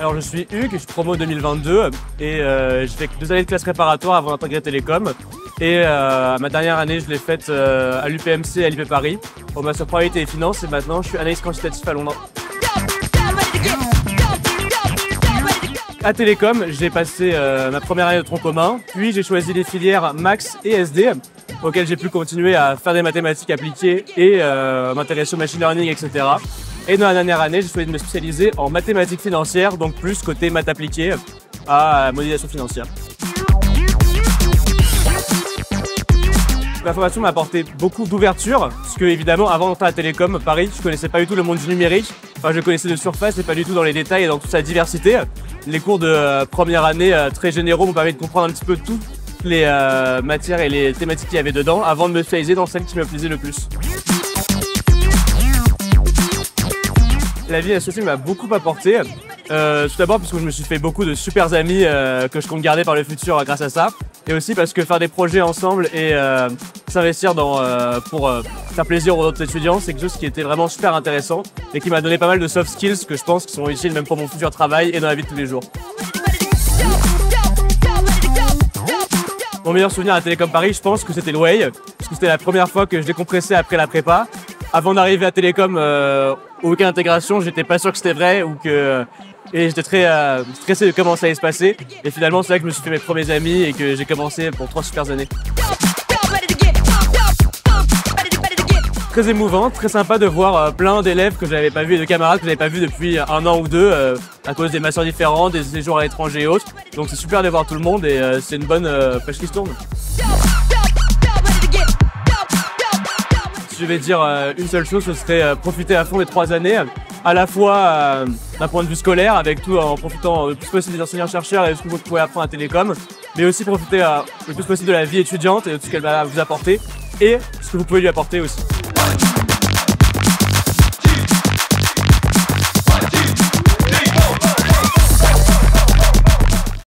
Alors je suis Hugues, je suis promo 2022 et j'ai fait 2 années de classe préparatoire avant d'intégrer Télécom. Et ma dernière année, je l'ai faite à l'UPMC et à l'IP Paris, au Master Probabilité et Finance, et maintenant je suis analyste quantitatif à Londres. À Télécom, j'ai passé ma première année de tronc commun, puis j'ai choisi les filières Max et SD, auxquelles j'ai pu continuer à faire des mathématiques appliquées et m'intéresser au machine learning, etc. Et dans la dernière année, j'ai choisi de me spécialiser en mathématiques financières, donc plus côté maths appliquées à modélisation financière. La formation m'a apporté beaucoup d'ouverture, parce que évidemment, avant d'entrer à Télécom Paris, je connaissais pas du tout le monde du numérique. Enfin, je connaissais de surface et pas du tout dans les détails et dans toute sa diversité. Les cours de première année très généraux m'ont permis de comprendre un petit peu toutes les matières et les thématiques qu'il y avait dedans, avant de me spécialiser dans celle qui me plaisait le plus. La vie associée m'a beaucoup apporté. Tout d'abord parce que je me suis fait beaucoup de super amis que je compte garder par le futur grâce à ça. Et aussi parce que faire des projets ensemble et s'investir pour faire plaisir aux autres étudiants, c'est quelque chose qui était vraiment super intéressant et qui m'a donné pas mal de soft skills que je pense qui sont utiles même pour mon futur travail et dans la vie de tous les jours. Mon meilleur souvenir à Télécom Paris, je pense que c'était le Way, parce que c'était la première fois que je décompressais après la prépa. Avant d'arriver à Télécom, au week-end d'intégration, j'étais pas sûr que c'était vrai et j'étais très stressé de comment ça allait se passer. Et finalement, c'est là que je me suis fait mes premiers amis et que j'ai commencé pour 3 super années. Très émouvant, très sympa de voir plein d'élèves que j'avais pas vus et de camarades que j'avais pas vus depuis 1 an ou 2 à cause des masters différents, des séjours à l'étranger et autres. Donc c'est super de voir tout le monde et c'est une bonne page qui se tourne. Si je vais dire une seule chose, ce serait profiter à fond des 3 années, à la fois d'un point de vue scolaire, avec tout en profitant le plus possible des enseignants-chercheurs et de ce que vous pouvez apprendre à Télécom, mais aussi profiter le plus possible de la vie étudiante et de tout ce qu'elle va vous apporter et ce que vous pouvez lui apporter aussi.